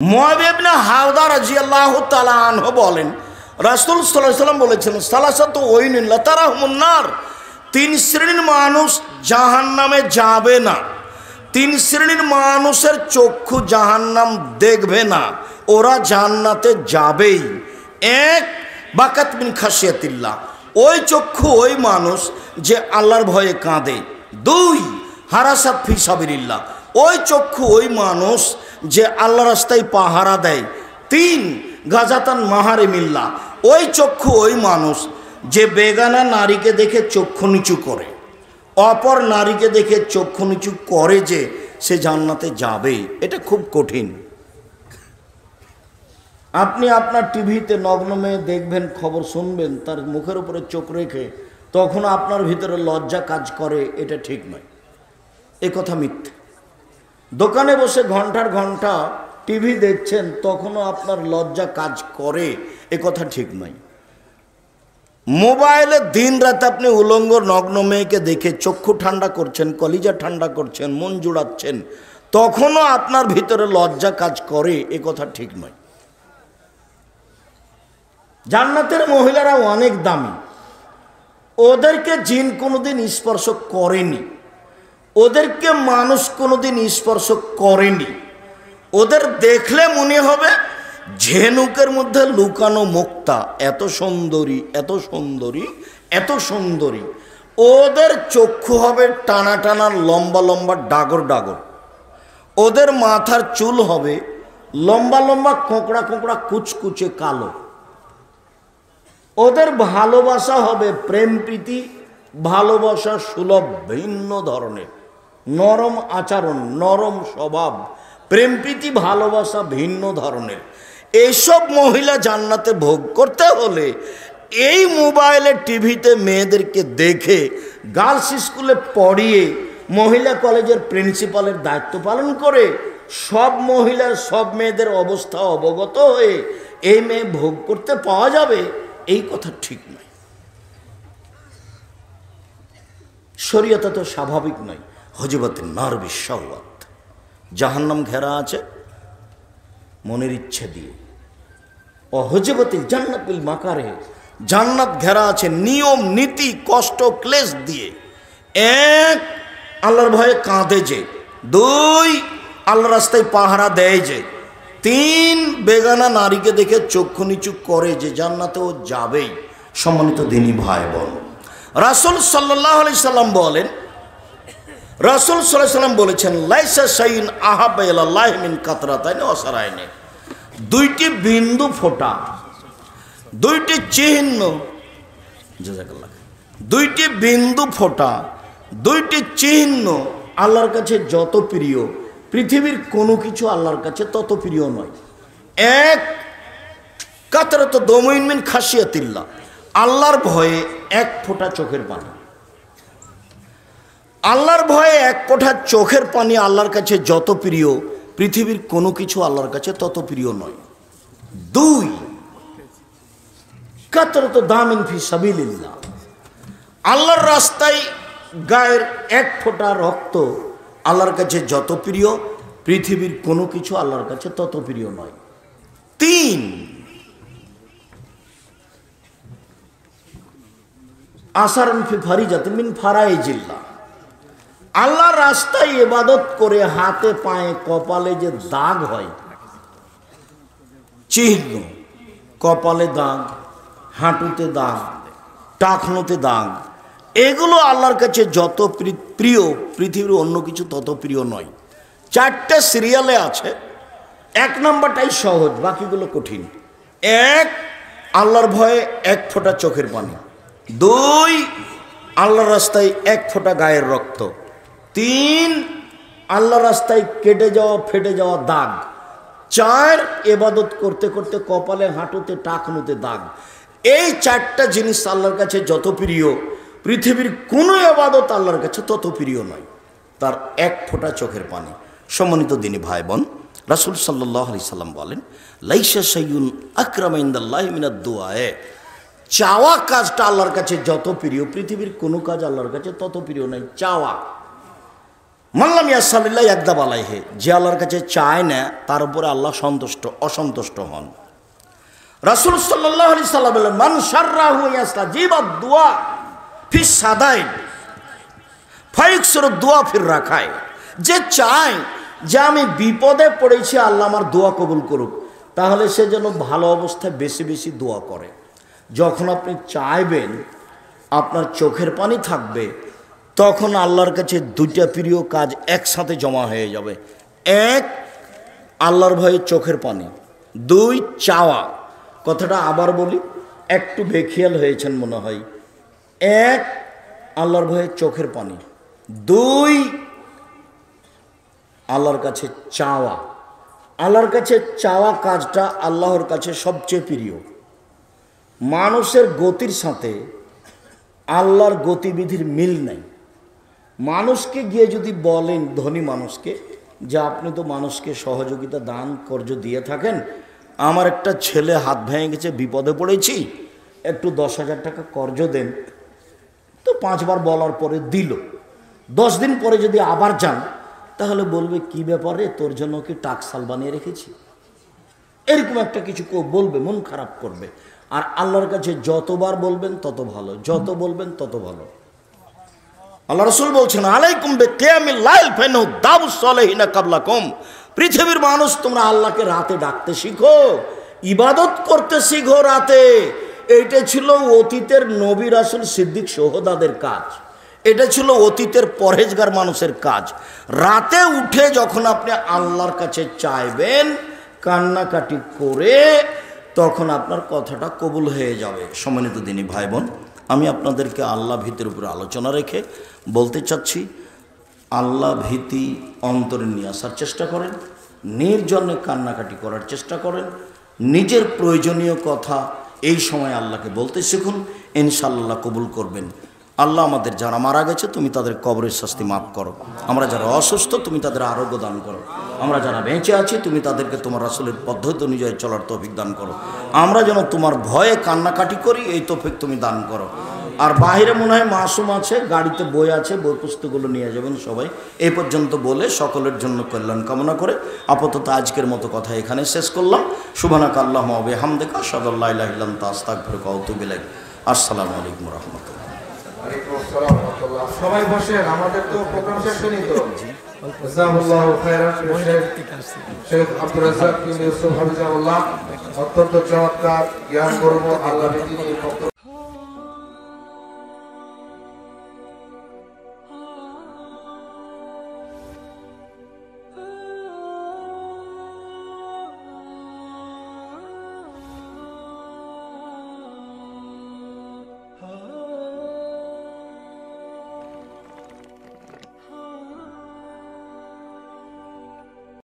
মুআবিয়া ইবনে হাওদা রাদিয়াল্লাহু তাআলা আনহু বলেন, রাসূল সাল্লাল্লাহু আলাইহি ওয়াসাল্লাম বলেছেন, সালাসাতু ওয়াইনুন লা তারাহুমুন নার, তিন শ্রেণীর মানুষ জাহান্নামে যাবে না। তিন শ্রেণীর মানুষের চক্ষু জাহান্নাম দেখবে না, ওরা জান্নাতে যাবেই। এক, বাকাত মিন খাশিয়াতিল্লাহ, ওই চক্ষু ওই মানুষ যে আল্লাহর ভয়ে কাঁদে। দুই, হারাসাত ফি সাবিলিল্লাহ, ওই চক্ষু ওই মানুষ যে আল্লাহ রাস্তায় পাহারা দেয়। তিন, গাজাতান মাহারিমিল্লাহ, ওই চক্ষু ওই মানুষ যে বেগানা নারীকে দেখে চক্ষু নিচু করে, অপর নারীকে দেখে চক্ষু নিচু করে, যে সে জান্নাতে যাবেই। এটা খুব কঠিন। আপনি আপনার টিভিতে নগ্ন মেয়ে দেখবেন, খবর শুনবেন, তার মুখের উপরে চোখ রেখে তখন আপনার ভিতরে লজ্জা কাজ করে, এটা ঠিক নয়, এ কথা মিথ্যে। দোকানে বসে ঘন্টার ঘন্টা টিভি দেখছেন, তখনও আপনার লজ্জা কাজ করে, এ কথা ঠিক নয়। মোবাইলে দিন রাত আপনি উলঙ্গ নগ্ন মেয়েকে দেখে চক্ষু ঠান্ডা করছেন, কলিজা ঠান্ডা করছেন, মন জুড়াচ্ছেন, তখনও আপনার ভিতরে লজ্জা কাজ করে, এ কথা ঠিক নয়। জান্নাতের মহিলারা অনেক দামি, ওদেরকে জিন কোনোদিন স্পর্শ করেনি, ওদেরকে মানুষ কোনোদিন স্পর্শ করেনি। ওদের দেখলে মনে হবে ঝিনুকের মধ্যে লুকানো মুক্তা, এত সুন্দরী, এত সুন্দরী, এত সুন্দরী। ওদের চক্ষু হবে টানা টানা, লম্বা লম্বা, ডাগর ডাগর। ওদের মাথার চুল হবে লম্বা লম্বা, কোঁকড়া কোঁকড়া, কুচকুচে কালো। ওদের ভালোবাসা হবে প্রেম প্রীতি, ভালোবাসা সুলভ, ভিন্ন ধরনের, নরম আচরণ, নরম স্বভাব, প্রেম প্রীতি, ভালোবাসা ভিন্ন ধরনের। এইসব মহিলা জান্নাতে ভোগ করতে হলে এই মোবাইলে টিভিতে মেয়েদেরকে দেখে, গার্লস স্কুলে পড়িয়ে, মহিলা কলেজের প্রিন্সিপালের দায়িত্ব পালন করে, সব মহিলার সব মেয়েদের অবস্থা অবগত হয়ে এই মেয়ে ভোগ করতে পাওয়া যাবে, এই কথা ঠিক নয়। শরীয়তে তো স্বাভাবিক নয়। হজিবাতে নার বিশাওয়াত, জাহান্নাম ঘেরা আছে মনের ইচ্ছে দিয়ে। ও হজিবাতিল জান্নাত বিল মাকারে, জান্নাত ঘেরা আছে নিয়ম নীতি, কষ্ট ক্লেশ দিয়ে। এক, আল্লাহর ভয়ে কাঁদে যে। দুই, আল্লাহর রাস্তায় পাহারা দেয় যে। তিন, বেগানা নারীকে দেখে চক্ষু নিচু করে, যে জান্নাতে ও যাবেই। সম্মানিত দিনী ভাই বোন, রাসূল সাল্লাল্লাহু আলাইহি সাল্লাম বলেন, রাসূল সাল্লাল্লাহু আলাইহি সাল্লাম বলেছেন, লাইসা শাইউন আহাব্বা ইলাল্লাহি মিন কাতরাতাইনি ওয়া সারাইনি, দুইটি বিন্দু ফোঁটা, দুইটি চিহ্ন, জাযাকাল্লাহ, দুইটি বিন্দু ফোঁটা, দুইটি চিহ্ন আল্লাহর কাছে যত প্রিয়, পৃথিবীর কোনো কিছু আল্লাহর কাছে তত প্রিয় নয়। এক, কাতরাত দমুইন মিন খাশিয়াতিল্লাহ, আল্লাহর ভয়ে এক ফোঁটা চোখের পানি। আল্লাহর ভয়ে এক ফোঁটা চোখের পানি আল্লাহর কাছে যত প্রিয়, পৃথিবীর কোনো কিছু আল্লাহর কাছে তত প্রিয় নয়। দুই, কাতরাত দামিন ফি সাবিলিল্লাহ, আল্লাহর রাস্তায় গায়ের এক ফোঁটা রক্ত আল্লাহর কাছে যত প্রিয়, পৃথিবীর কোনো কিছু আল্লাহর কাছে তত প্রিয় নয়। তিন, আসারুন ফি ফারিজাতিন মিন ফারাইজিল্লাহ, আল্লাহর রাস্তায় ইবাদত করে হাতে পায়ে কপালে যে দাগ হয়, চিহ্ন, কপালে দাগ, হাঁটুতে দাগ, টাকনোতে দাগ, এগুলো আল্লাহর কাছে যত প্রিয়, পৃথিবীর অন্য কিছু তত প্রিয় নয়। চারটে সিরিয়ালে আছে, এক নম্বরটাই সহজ, বাকিগুলো কঠিন। এক, আল্লাহর ভয়ে এক ফোঁটা চোখের পানি। দুই, আল্লাহর রাস্তায় এক ফোঁটা গায়ের রক্ত। তিন, আল্লাহর রাস্তায় কেটে যাওয়া ফেটে যাওয়া দাগ। চার, ইবাদত করতে করতে কপালে হাঁটুতে টাকনুতে দাগ। এই চারটা জিনিস আল্লাহর কাছে যত প্রিয়, পৃথিবীর কোনো ইবাদত আল্লাহর কাছে তত প্রিয় নয়, তার এক ফোঁটা চোখের পানি। সম্মানিত দিনী ভাই বোন, রাসূল সাল্লাল্লাহু আলাইহি সাল্লাম বলেন, লাইসা শাইউন আকরামা ইনদাল্লাহি মিনাদ দুআ, চাওয়া কাজটা আল্লাহর কাছে যত প্রিয়, পৃথিবীর কোনো কাজ আল্লাহর কাছে তত প্রিয় নয়। চাওয়া মাল্লাম ইয়াসাল্লাহ একদাব আলাইহে, যে আল্লাহর কাছে চায় না তার উপরে আল্লাহ অসন্তুষ্ট হন। রাসূল সাল্লাল্লাহু আলাইহি সাল্লাম বলেন, মান শাররাহু ইয়াস্তাজিবাদ দুআ ফি সাদাইন ফায়ুকসিরুদ দুআ ফির রাখায়, যে চায় যে আমি বিপদে পড়েছি আল্লাহ আমার দোয়া কবুল করুক, তাহলে সে যেন ভালো অবস্থায় বেশি বেশি দোয়া করে। যখন আপনি চাইবেন আপনার চোখের পানি থাকবে, তখন আল্লাহর কাছে দুইটা প্রিয় কাজ একসাথে জমা হয়ে যাবে। এক, আল্লাহর ভয়ে চোখের পানি। দুই, চাওয়া। কথাটা আবার বলি, একটু বেখিয়াল হয়েছেন মনে হয়। এক, আল্লাহর ভয়ে চোখের পানি। দুই, আল্লাহর কাছে চাওয়া। আল্লাহর কাছে চাওয়া কাজটা আল্লাহর কাছে সবচেয়ে প্রিয়। মানুষের গতির সাথে আল্লাহর গতিবিধির মিল নাই। মানুষকে গিয়ে যদি বলেন, ধনী মানুষকে, যে আপনি তো মানুষকে সহযোগিতা দান কর্য দিয়ে থাকেন, আমার একটা ছেলে হাত ভেঙে গেছে, বিপদে পড়েছি, একটু 10,000 টাকা কর্জ দেন, তো 5 বার বলার পরে দিল। 10 দিন পরে যদি আবার যান, তাহলে বলবে কি ব্যাপারে, তোর জন্য কি টাকসাল বানিয়ে রেখেছি, এরকম একটা কিছু বলবে, মন খারাপ করবে। আর আল্লাহর কাছে যতবার বলবেন তত ভালো, যত বলবেন তত ভালো। আল্লাহ রাসূল বলছেন, আলাইকুম বিকিয়ামিল লাইল ফাইনাহু দাবুস সালিহিনা ক্বাবলাকুম, পৃথিবীর মানুষ তোমরা আল্লাহকে রাতে ডাকতে শিখো, ইবাদত করতে শিখো রাতে। এইটা ছিল অতীতের নবী রাসূল সিদ্দিক শুহাদাদের কাজ, এটা ছিল অতীতের পরহেজগার মানুষের কাজ। রাতে উঠে যখন আপনি আল্লাহর কাছে চাইবেন কান্নাকাটি করে, তখন আপনার কথাটা কবুল হয়ে যাবে। সম্মানিত দিনী ভাই বোন, আমি আপনাদেরকে আল্লাহ ভীতির উপরে আলোচনা রেখে বলতে চাচ্ছি, আল্লাহ ভীতি অন্তরে নিয়ে আসার চেষ্টা করেন, নির্জনে কান্নাকাটি করার চেষ্টা করেন, নিজের প্রয়োজনীয় কথা এই সময় আল্লাহকে বলতে শিখুন, ইনশাআল্লাহ কবুল করবেন। আল্লাহ আমাদের যারা মারা গেছে তুমি তাদের কবরের শাস্তি মাফ করো, আমরা যারা অসুস্থ তুমি তাদের আরোগ্য দান করো, আমরা যারা বেঁচে আছি তুমি তাদেরকে তোমার রাসূলের পদ্ধতি অনুযায়ী চলার তৌফিক দান করো, আমরা যেন তোমার ভয়ে কান্নাকাটি করি এই তৌফিক তুমি দান করো। আর বাহিরে মনে হয় মাসুম আছে, গাড়িতে বই আছে, বই পুস্তকগুলো নিয়ে যাবেন সবাই। এই পর্যন্ত বলে সকলের জন্য কল্যাণ কামনা করে আপাতত আজকের মতো কথা এখানে শেষ করলাম। সুবহানাকা আল্লাহুম্মা ওয়া বিহামদিকা আশহাদু আল্লা ইলাহা ইল্লা আনতা আস্তাগফিরুকা ওয়া আতুবু ইলাইক। আসসালামু আলাইকুম ওয়া রাহমাতুল্লাহ। সবাই বসেন, আমাদের তো প্রোগ্রাম শেষ হয়নি তো। জাযাকাল্লাহু খাইরান। শেখ আব্দুর রাজ্জাক ইউসুফ হাফিজাহুল্লাহ অত্যন্ত চমৎকার জ্ঞান গর্ব আল্লাহ ভীতি নিয়ে বক্তব্য